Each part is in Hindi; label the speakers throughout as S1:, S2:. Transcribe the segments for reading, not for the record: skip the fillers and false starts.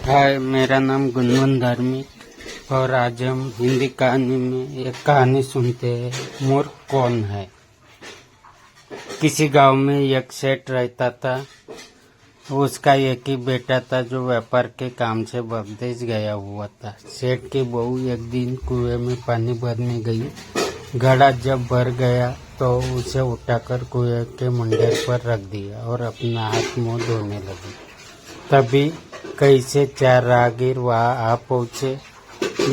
S1: हाय, मेरा नाम गुणवंत धार्मिक और आज हम हिंदी कहानी में एक कहानी सुनते हैं। मूर्ख कौन है। किसी गांव में एक सेठ रहता था। उसका एक ही बेटा था जो व्यापार के काम से विदेश गया हुआ था। सेठ की बहू एक दिन कुएं में पानी भरने गई। घड़ा जब भर गया तो उसे उठाकर कुएं के मुंडेर पर रख दिया और अपना हाथ मुंह धोने लगी। तभी कई से 4 राहगीर वहां आ पहुंचे।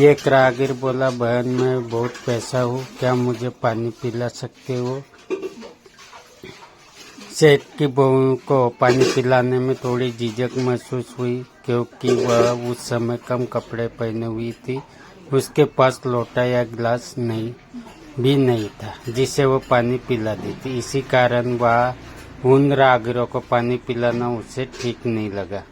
S1: एक राहगीर बोला, बहन मैं बहुत पैसा हूँ, क्या मुझे पानी पिला सकते हो। सेठ की बहू को पानी पिलाने में थोड़ी झिझक महसूस हुई क्योंकि वह उस समय कम कपड़े पहने हुई थी। उसके पास लोटा या गिलास नहीं था जिसे वो पानी पिला देती। इसी कारण वह उन राहगीरों को पानी पिलाना उसे ठीक नहीं लगा।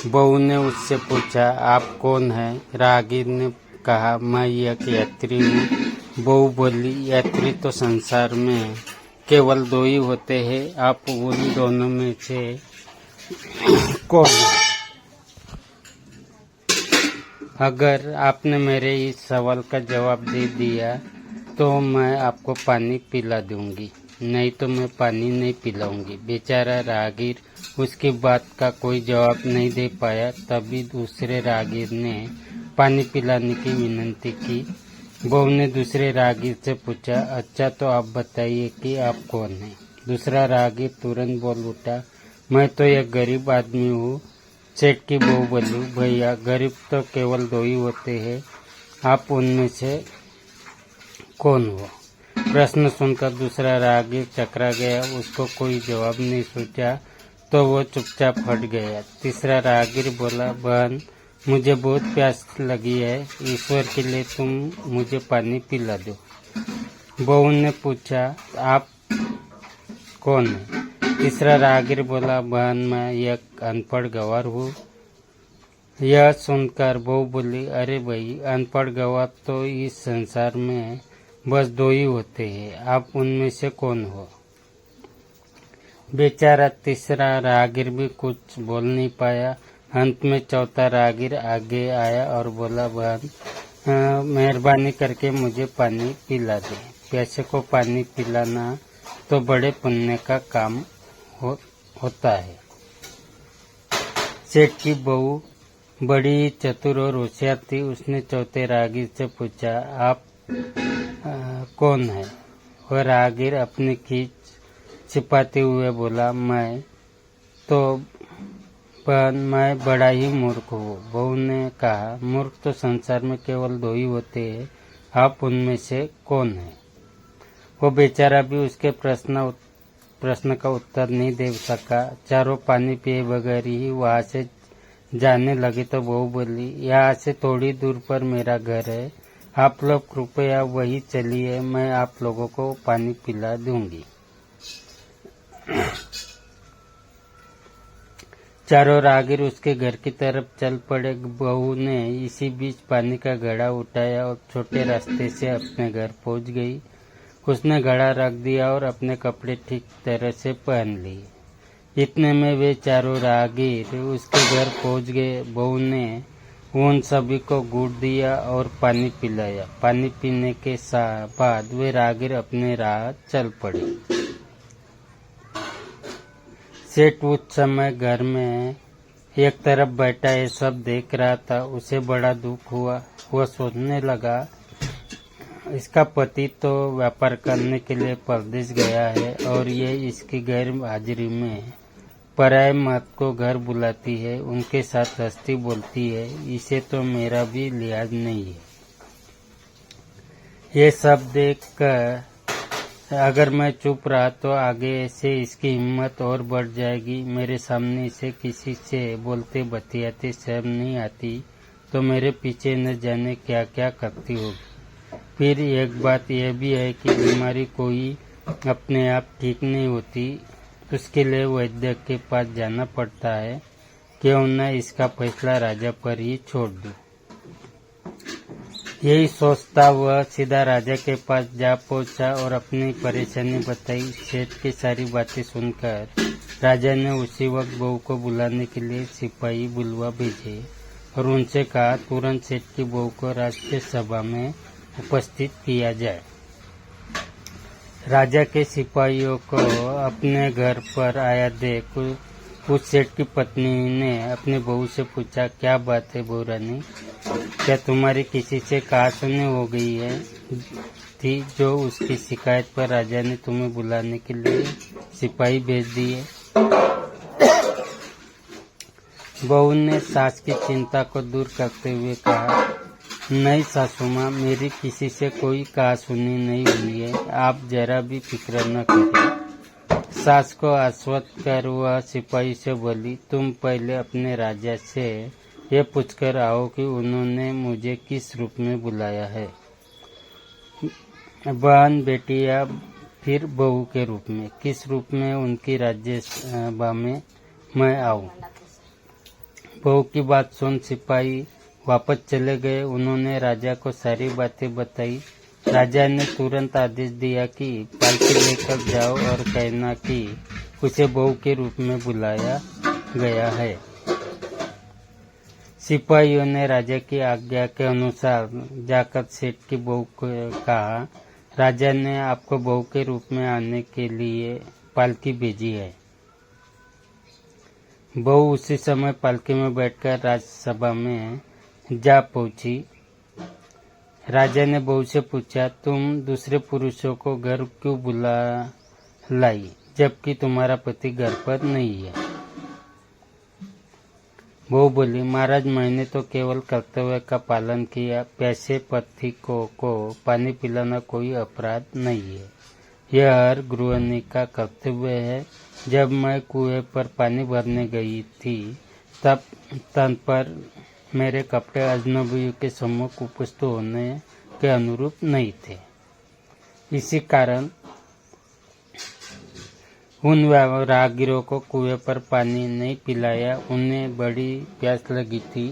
S1: बहू ने उससे पूछा, आप कौन हैं? राहगीर ने कहा, मैं एक यात्री हूँ। बहू बोली, यात्री तो संसार में केवल 2 ही होते हैं, आप उन दोनों में से कौन है? अगर आपने मेरे इस सवाल का जवाब दे दिया तो मैं आपको पानी पिला दूंगी, नहीं तो मैं पानी नहीं पिलाऊंगी। बेचारा राहगीर उसकी बात का कोई जवाब नहीं दे पाया। तभी दूसरे राहगीर ने पानी पिलाने की विनती की। बहू ने दूसरे राहगीर से पूछा, अच्छा तो आप बताइए कि आप कौन हैं? दूसरा राहगीर तुरंत बोल उठा, मैं तो एक गरीब आदमी हूँ। सेठ की बहू बोली, भैया गरीब तो केवल 2 ही होते हैं, आप उनमें से कौन हो? प्रश्न सुनकर दूसरा राहगीर चकरा गया। उसको कोई जवाब नहीं सूझा तो वो चुपचाप हट गया। तीसरा राहगीर बोला, बहन मुझे बहुत प्यास लगी है, ईश्वर के लिए तुम मुझे पानी पिला दो। बहू ने पूछा, आप कौन है? तीसरा राहगीर बोला, बहन मैं एक अनपढ़ गंवार हूँ। यह सुनकर बहू बोली, अरे भाई अनपढ़ गंवार तो इस संसार में बस 2 ही होते हैं, आप उनमें से कौन हो? बेचारा तीसरा राहगीर भी कुछ बोल नहीं पाया। अंत में चौथा राहगीर आगे आया और बोला, बहन मेहरबानी करके मुझे पानी पिला दे। प्यासे को पानी पिलाना तो बड़े पुण्य का काम होता है। सेठ की बहू बड़ी चतुर और होशियार थी। उसने चौथे राहगीर से पूछा, आप कौन है? वह राहगीर अपनी खींच छिपाते हुए बोला, मैं बड़ा ही मूर्ख हूँ। बहू ने कहा, मूर्ख तो संसार में केवल 2 ही होते हैं, आप उनमें से कौन है? वो बेचारा भी उसके प्रश्न का उत्तर नहीं दे सका। चारों पानी पिए बगैर ही वहां से जाने लगे तो बहू बोली, यहाँ से थोड़ी दूर पर मेरा घर है, आप लोग कृपया वही चलिए, मैं आप लोगों को पानी पिला दूंगी। चारों राहगीर उसके घर की तरफ चल पड़े। बहू ने इसी बीच पानी का घड़ा उठाया और छोटे रास्ते से अपने घर पहुंच गई। उसने घड़ा रख दिया और अपने कपड़े ठीक तरह से पहन लिए। इतने में वे चारों राहगीर उसके घर पहुंच गए। बहू ने उन सभी को गुड़ दिया और पानी पिलाया। पानी पीने के बाद वे राहगीर अपने राह चल पड़े। सेठ उस समय घर में एक तरफ बैठा ये सब देख रहा था। उसे बड़ा दुख हुआ। वह सोचने लगा, इसका पति तो व्यापार करने के लिए परदेश गया है और ये इसकी गैर हाजिरी में पराये मर्द को घर बुलाती है, उनके साथ हंसती बोलती है, इसे तो मेरा भी लिहाज नहीं है। ये सब देखकर अगर मैं चुप रहा तो आगे से इसकी हिम्मत और बढ़ जाएगी। मेरे सामने इसे किसी से बोलते बतियाते शर्म नहीं आती तो मेरे पीछे न जाने क्या क्या करती होगी। फिर एक बात यह भी है कि बीमारी कोई अपने आप ठीक नहीं होती, उसके लिए वैद्य के पास जाना पड़ता है। क्यों न इसका फैसला राजा पर ही छोड़ दूं। यही सोचता वह सीधा राजा के पास जा पहुंचा और अपनी परेशानी बताई। सेठ की सारी बातें सुनकर राजा ने उसी वक्त बहू को बुलाने के लिए सिपाही बुलवा भेजे। और उनसे कहा तुरंत सेठ की बहू को राज्य सभा में उपस्थित किया जाए। राजा के सिपाहियों को अपने घर पर आया देख उस सेठ की पत्नी ने अपनी बहू से पूछा, क्या बात है बहू रानी, क्या तुम्हारी किसी से कहासुनी हो गई है थी जो उसकी शिकायत पर राजा ने तुम्हें बुलाने के लिए सिपाही भेज दिए। बहू ने सास की चिंता को दूर करते हुए कहा, नहीं सासू माँ, मेरी किसी से कोई कहासुनी नहीं हुई है, आप जरा भी फिक्र न करें। सास को आश्वस्त कर वह सिपाही से बोली, तुम पहले अपने राजा से ये पूछकर आओ कि उन्होंने मुझे किस रूप में बुलाया है, बहन बेटी या फिर बहू के रूप में, किस रूप में उनकी राज्य सभा में मैं आऊं। बहू की बात सुन सिपाही वापस चले गए। उन्होंने राजा को सारी बातें बताई। राजा ने तुरंत आदेश दिया कि पालकी लेकर जाओ और कहना कि उसे बहू के रूप में बुलाया गया है। सिपाहियों ने राजा की आज्ञा के अनुसार जाकर सेठ की बहू को कहा, राजा ने आपको बहू के रूप में आने के लिए पालकी भेजी है। बहू उसी समय पालकी में बैठकर राज्यसभा में जा पहुंची। राजा ने बहू से पूछा, तुम दूसरे पुरुषों को घर क्यों बुला लाई जबकि तुम्हारा पति घर पर नहीं है। बहू बोली, महाराज, मैंने तो केवल कर्तव्य का पालन किया, प्यासे पति को पानी पिलाना कोई अपराध नहीं है, यह हर गृहिणी का कर्तव्य है। जब मैं कुएं पर पानी भरने गई थी तब तन पर मेरे कपड़े अजनबियों के सम्मुख उपस्थित होने के अनुरूप नहीं थे। इसी कारण उन राहगीरों को कुएं पर पानी नहीं पिलाया। उन्हें बड़ी प्यास लगी थी।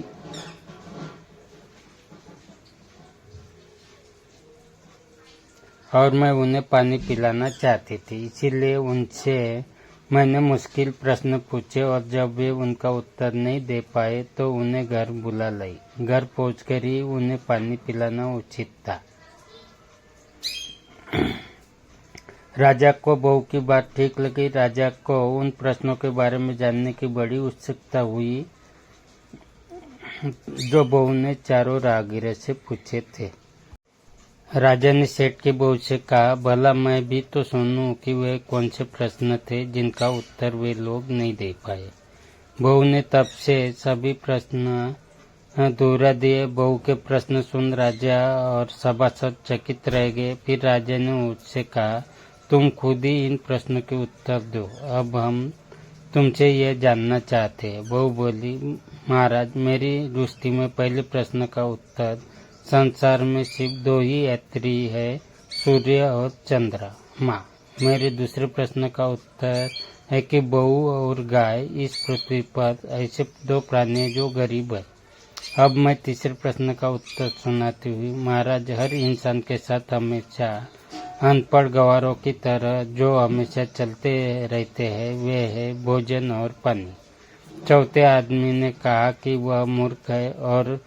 S1: और मैं उन्हें पानी पिलाना चाहती थी, इसीलिए उनसे मैंने मुश्किल प्रश्न पूछे और जब वे उनका उत्तर नहीं दे पाए तो उन्हें घर बुला लाई। घर पहुंचकर ही उन्हें पानी पिलाना उचित था। राजा को बहू की बात ठीक लगी। राजा को उन प्रश्नों के बारे में जानने की बड़ी उत्सुकता हुई जो बहू ने चारों राहगीरों से पूछे थे। राजा ने सेठ की बहू से कहा, भला मैं भी तो सुनूं कि वे कौन से प्रश्न थे जिनका उत्तर वे लोग नहीं दे पाए। बहू ने तब से सभी प्रश्न दोहरा दिए। बहू के प्रश्न सुन राजा और सभासद चकित रह गए। फिर राजा ने उससे कहा, तुम खुद ही इन प्रश्नों के उत्तर दो, अब हम तुमसे यह जानना चाहते हैं। बहू बोली, महाराज, मेरी दृष्टि में पहले प्रश्न का उत्तर संसार में सिर्फ दो ही यात्री है, सूर्य और चंद्रमा। मेरे दूसरे प्रश्न का उत्तर है कि बहू और गाय इस पृथ्वी पर ऐसे दो प्राणी हैं जो गरीब है। अब मैं तीसरे प्रश्न का उत्तर सुनाती हुई, महाराज, हर इंसान के साथ हमेशा अनपढ़ गवारों की तरह जो हमेशा चलते रहते हैं वे है भोजन और पानी। चौथे आदमी ने कहा कि वह मूर्ख है और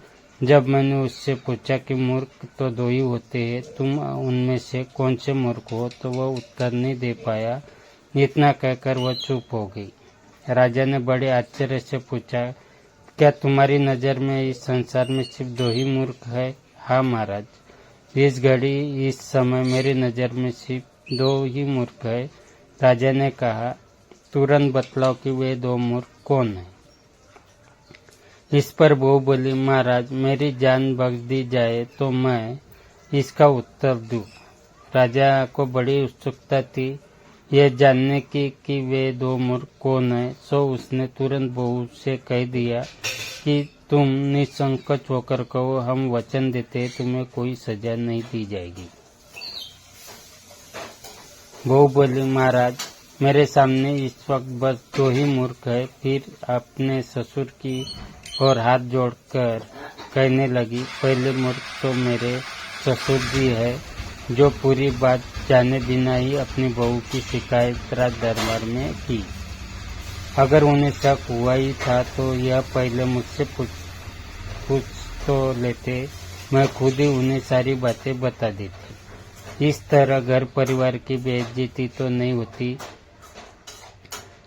S1: जब मैंने उससे पूछा कि मूर्ख तो दो ही होते हैं, तुम उनमें से कौन से मूर्ख हो, तो वह उत्तर नहीं दे पाया। इतना कहकर वह चुप हो गई। राजा ने बड़े आश्चर्य से पूछा, क्या तुम्हारी नज़र में इस संसार में सिर्फ दो ही मूर्ख है? हाँ महाराज, इस घड़ी इस समय मेरी नज़र में सिर्फ दो ही मूर्ख है। राजा ने कहा, तुरंत बतलाओ कि वे दो मूर्ख कौन है। इस पर बहू बोली, महाराज, मेरी जान बख्श दी जाए तो मैं इसका उत्तर दूं। राजा को बड़ी उत्सुकता थी यह जानने की कि वे दो मूर्ख कौन है, सो उसने तुरंत बहू से कह दिया कि तुम निसंकोच होकर कहो, हम वचन देते हैं तुम्हें कोई सजा नहीं दी जाएगी। बहू बोली, महाराज, मेरे सामने इस वक्त बस दो ही मूर्ख है। फिर अपने ससुर की और हाथ जोड़कर कहने लगी, पहले मूर्ख तो मेरे ससुर जी है जो पूरी बात जाने बिना ही अपनी बहू की शिकायत राज दरबार में की। अगर उन्हें शक हुआ ही था तो यह पहले मुझसे पूछ तो लेते, मैं खुद ही उन्हें सारी बातें बता देती। इस तरह घर परिवार की बेइज्जती तो नहीं होती।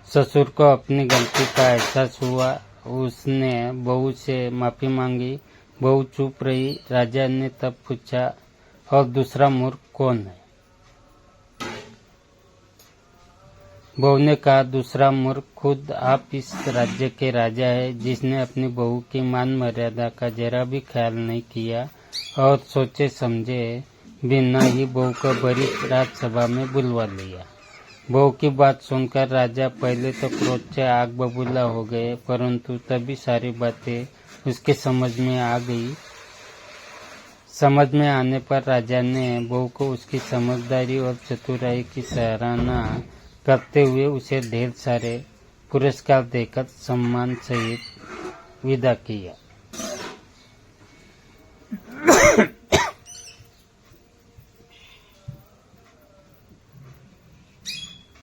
S1: ससुर को अपनी गलती का एहसास हुआ। उसने बहू से माफी मांगी। बहू चुप रही। राजा ने तब पूछा, और दूसरा मूर्ख कौन है? बहू ने कहा, दूसरा मूर्ख खुद आप इस राज्य के राजा है, जिसने अपनी बहू की मान मर्यादा का जरा भी ख्याल नहीं किया और सोचे समझे बिना ही बहू को बड़ी राजसभा में बुलवा लिया। बहू की बात सुनकर राजा पहले तो क्रोध से आग बबूला हो गए, परंतु तभी सारी बातें उसके समझ में आ गई। समझ में आने पर राजा ने बहू को उसकी समझदारी और चतुराई की सराहना करते हुए उसे ढेर सारे पुरस्कार देकर सम्मान सहित विदा किया।